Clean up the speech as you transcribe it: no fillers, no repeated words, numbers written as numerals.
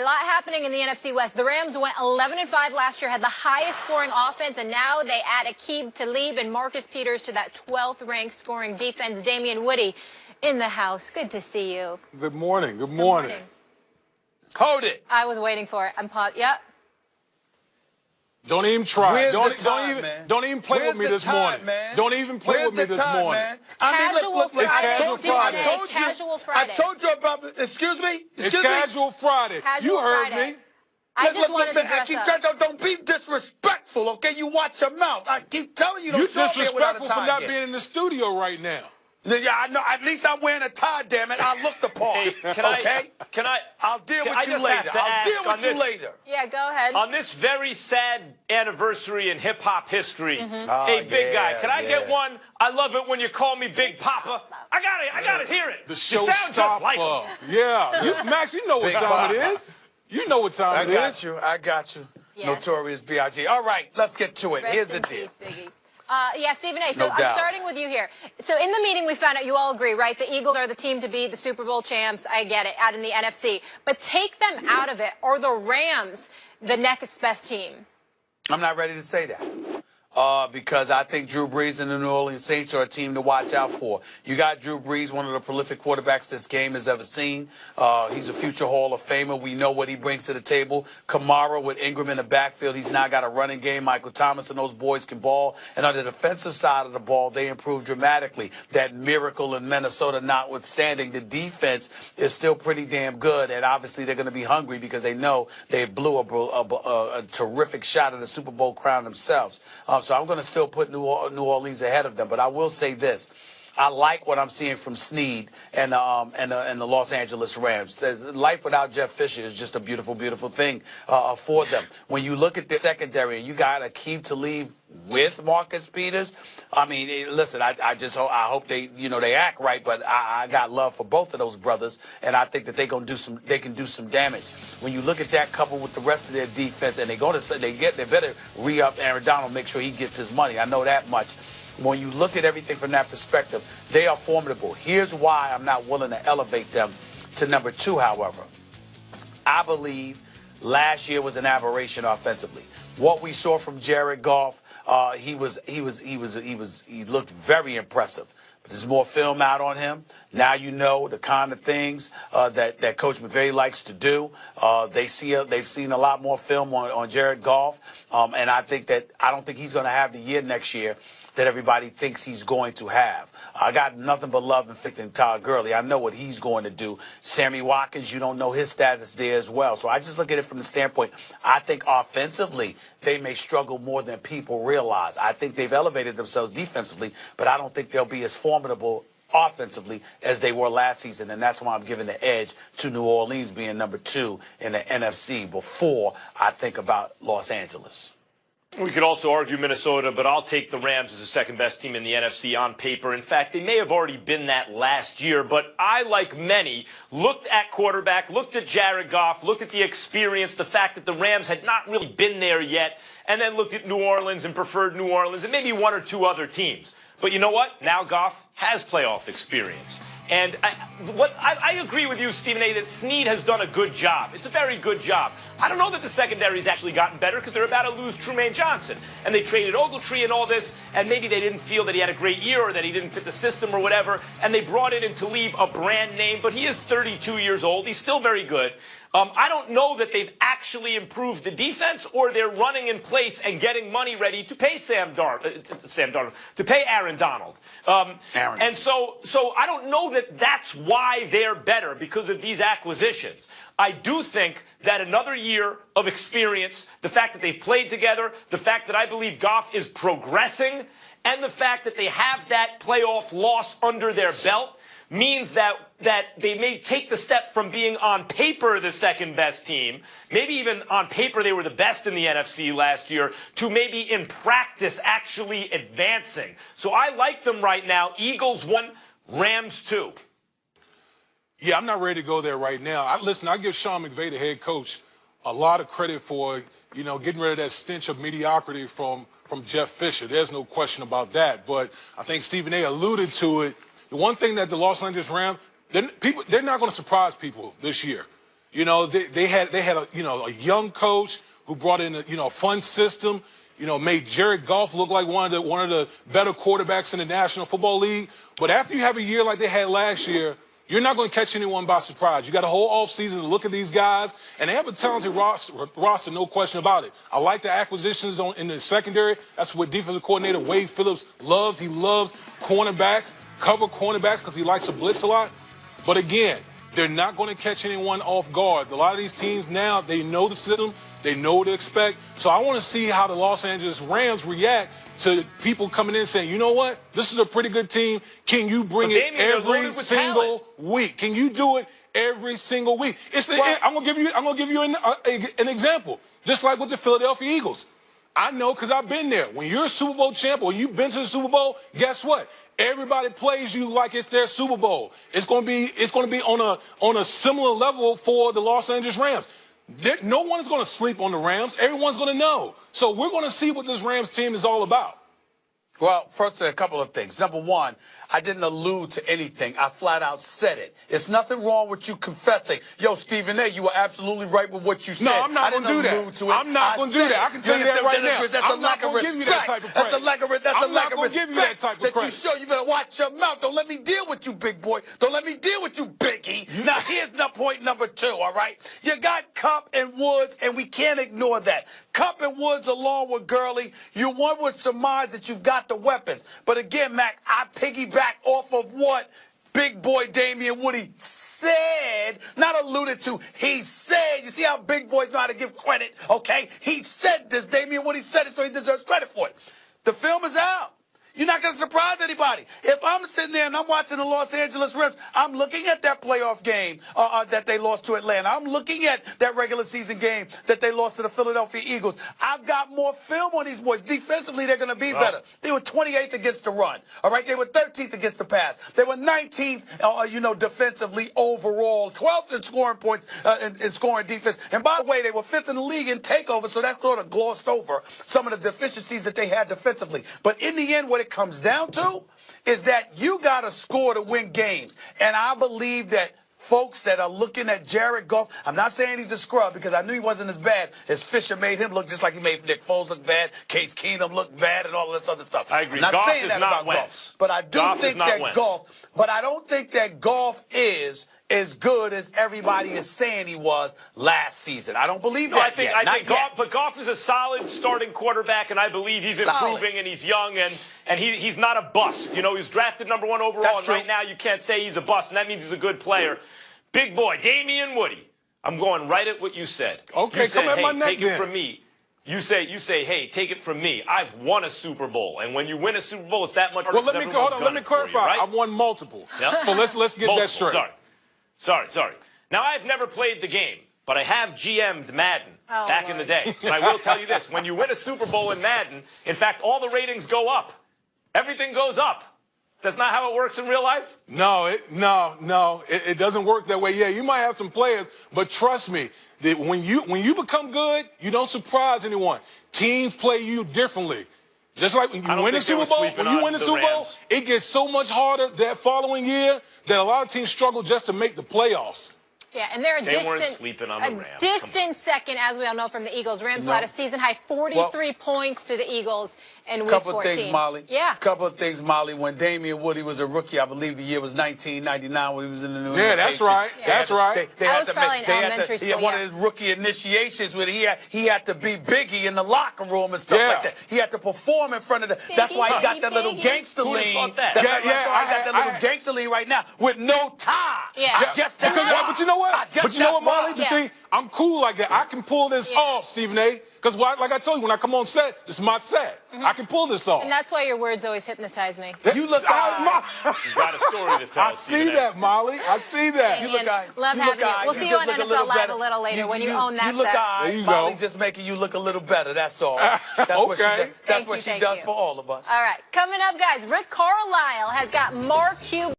a lot happening in the NFC West. The Rams went 11-5 last year, had the highest scoring offense, and now they add Aqib Talib and Marcus Peters to that 12th ranked scoring defense. Damian Woody in the house. Good to see you. Good morning. Good morning. Hold it. I was waiting for it. I'm paused. Yep. Don't even try. Where's Don't even play Where's with me the this time, morning. Man? Don't even play with me this morning. Man? I mean, look, It's casual Friday. I told you about. Excuse me. It's casual Friday. You heard me. I just wanted to dress up. Don't be disrespectful, okay? You watch your mouth. I keep telling you, don't show up here without a tie. You're disrespectful for not being in the studio right now. Yeah, I know. At least I'm wearing a tie, damn it. I look the part. Hey, I'll deal with you later. I'll deal with you later. Yeah, go ahead. On this very sad anniversary in hip-hop history, hey, big guy, can I get one? I love it when you call me Big Papa. I gotta hear it. The you sound just like him. Yeah. Max, you know what time it is. You know what time it is. I got you. Yes. Notorious B.I.G. All right, let's get to it. Here's the deal. Yeah, Stephen A. So I'm starting with you here. So in the meeting, we found out you all agree, right? The Eagles are the team to be the Super Bowl champs. I get it, out in the NFC. But take them out of it. Are the Rams the next best team? I'm not ready to say that. Because I think Drew Brees and the New Orleans Saints are a team to watch out for. You got Drew Brees, one of the prolific quarterbacks this game has ever seen. He's a future Hall of Famer. We know what he brings to the table. Kamara with Ingram in the backfield. He's now got a running game. Michael Thomas and those boys can ball. And on the defensive side of the ball, they improved dramatically. That miracle in Minnesota notwithstanding, the defense is still pretty damn good. And obviously they're going to be hungry because they know they blew a terrific shot at the Super Bowl crown themselves. So I'm going to still put New Orleans ahead of them. But I will say this. I like what I'm seeing from Snead and the Los Angeles Rams. Life without Jeff Fisher is just a beautiful, beautiful thing for them. When you look at the secondary and you got Aqib Talib with Marcus Peters, I mean, listen, I hope they act right, but I got love for both of those brothers, and I think that they can do some damage. When you look at that coupled with the rest of their defense, and they better re-up Aaron Donald, make sure he gets his money. I know that much. When you look at everything from that perspective, they are formidable. Here's why I'm not willing to elevate them to number 2, however. I believe last year was an aberration offensively. What we saw from Jared Goff, he looked very impressive. But there's more film out on him. Now you know the kind of things that Coach McVay likes to do. They've seen a lot more film on Jared Goff, and I don't think he's going to have the year next year that everybody thinks he's going to have. I got nothing but love and faith in Todd Gurley. I know what he's going to do. Sammy Watkins, you don't know his status there as well. So I just look at it from the standpoint, I think offensively, they may struggle more than people realize. I think they've elevated themselves defensively, but I don't think they'll be as formidable offensively as they were last season, and that's why I'm giving the edge to New Orleans being number 2 in the NFC before I think about Los Angeles. We could also argue Minnesota, but I'll take the Rams as the second best team in the NFC on paper. In fact, they may have already been that last year, but I, like many, looked at quarterback, looked at Jared Goff, looked at the experience, the fact that the Rams had not really been there yet, and then looked at New Orleans and preferred New Orleans and maybe 1 or 2 other teams. But you know what? Now Goff has playoff experience. And I agree with you, Stephen A., that Snead has done a good job. It's a very good job. I don't know that the secondary's actually gotten better because they're about to lose Trumaine Johnson. And they traded Ogletree and all this, and maybe they didn't feel that he had a great year or that he didn't fit the system or whatever. And they brought in Talib, a brand name, but he is 32 years old. He's still very good. I don't know that they've actually improved the defense or they're running in place and getting money ready to pay to pay Aaron Donald. And so I don't know that that's why they're better because of these acquisitions. I do think that another year of experience, the fact that they've played together, the fact that I believe Goff is progressing, and the fact that they have that playoff loss under their belt means that they may take the step from being on paper the second best team, maybe even on paper they were the best in the NFC last year, to maybe in practice actually advancing. So I like them right now. Eagles 1, Rams 2. Yeah, I'm not ready to go there right now. I give Sean McVay, the head coach, a lot of credit for, getting rid of that stench of mediocrity from Jeff Fisher. There's no question about that. But I think Stephen A. alluded to it. The one thing that the Los Angeles Rams, they're not going to surprise people this year. You know, they had a a young coach who brought in a fun system. You know, made Jared Goff look like one of the better quarterbacks in the National Football League. But after you have a year like they had last year, you're not going to catch anyone by surprise. You got a whole offseason to look at these guys, and they have a talented roster, no question about it. I like the acquisitions in the secondary. That's what defensive coordinator Wade Phillips loves. He loves cornerbacks, cover cornerbacks, because he likes to blitz a lot. But again, they're not going to catch anyone off guard. A lot of these teams now, they know the system. They know what to expect. So I want to see how the Los Angeles Rams react to people coming in saying, you know what, this is a pretty good team. Can you bring it every single week? Can you do it every single week? I'm gonna give you an example. Just like with the Philadelphia Eagles. I know because I've been there. When you're a Super Bowl champ or you've been to the Super Bowl, guess what? Everybody plays you like it's their Super Bowl. It's gonna be on a similar level for the Los Angeles Rams. No one's going to sleep on the Rams. Everyone's going to know. So we're going to see what this Rams team is all about. Well, first, a couple of things. Number one, I didn't allude to anything. I flat out said it. It's nothing wrong with you confessing. Yo, Stephen A., you were absolutely right with what you said. No, I'm not going to do that. I'm not going to do that. I can tell you that right now. That's a lack of respect. That's a lack of respect. I'm not going to give you that type of credit. That you show. You better watch your mouth. Don't let me deal with you, big boy. Don't let me deal with you, Biggie. Now, here's point number two, all right? You got Cup and Woods, and we can't ignore that. Cup and Woods along with Gurley, one would surmise that you've got the weapons. But again, Mac, I piggyback off of what big boy Damian Woody said, not alluded to. He said, you see how big boys know how to give credit, okay? He said this. Damian Woody said it, so he deserves credit for it. The film is out. You're not going to surprise anybody. If I'm sitting there and I'm watching the Los Angeles Rams, I'm looking at that playoff game that they lost to Atlanta. I'm looking at that regular season game that they lost to the Philadelphia Eagles. I've got more film on these boys. Defensively, they're going to be better. They were 28th against the run. All right, they were 13th against the pass. They were 19th, defensively overall, 12th in scoring points in scoring defense. And by the way, they were 5th in the league in takeover, so that sort of glossed over some of the deficiencies that they had defensively. But in the end, what it comes down to is that you got to score to win games. And I believe that folks that are looking at Jared Goff, I'm not saying he's a scrub because I knew he wasn't as bad as Fisher made him look, just like he made Nick Foles look bad, Case Keenum look bad, and all this other stuff. I agree. I'm not Goff saying is that not about Wentz. Goff, but I do think that Goff, but I don't think that Goff is as good as everybody is saying he was last season. I don't believe that yet. I think Goff, but Goff is a solid starting quarterback, and I believe he's improving, and he's young, and he's not a bust. You know, he was drafted #1 overall, and right now you can't say he's a bust, and that means he's a good player. Big boy, Damian Woody. I'm going right at what you said. Okay, you said, come at my neck take it from me. You say, hey, take it from me. I've won a Super Bowl, and when you win a Super Bowl, it's that much. Well, let me clarify. You, right? I've won multiple. Yep. So let's get that straight. Sorry. Now, I've never played the game, but I have GM'd Madden back in the day. And I will tell you this. When you win a Super Bowl in Madden, in fact, all the ratings go up. Everything goes up. That's not how it works in real life? No, it doesn't work that way. Yeah, you might have some players, but trust me, that when you become good, you don't surprise anyone. Teams play you differently. Just like when you win the Super Bowl, it gets so much harder that following year that a lot of teams struggle just to make the playoffs. Yeah, and they're weren't sleeping on the Rams. Distant second, as we all know, from the Eagles. Rams allowed a season-high 43 points to the Eagles in Week 14. Couple of things, Molly. Yeah. Couple of things, Molly. When Damian Woody was a rookie, I believe the year was 1999 when he was in the New England That's Patriots. right. Yeah. That's right. I was probably in elementary school. He had one of his rookie initiations where he had to be Biggie in the locker room and stuff like that. He had to perform in front of the. That's why he got that little gangster lean. That's why he got that little gangster lean right now with no tie. Yeah. I guess that's why. But you know what? Molly, see, I'm cool like that. I can pull this off, Stephen A. Because like I told you, when I come on set, this is my set. I can pull this off. And that's why your words always hypnotize me. You look You got a story to tell. I see that, Molly. I see that. You look Love having you. We'll see you on NFL Live a little later when you own that set. There you go. Molly just making you look a little better. That's all. That's what she does for all of us. All right. Coming up, guys, Rick Carlisle has got Mark Cuban.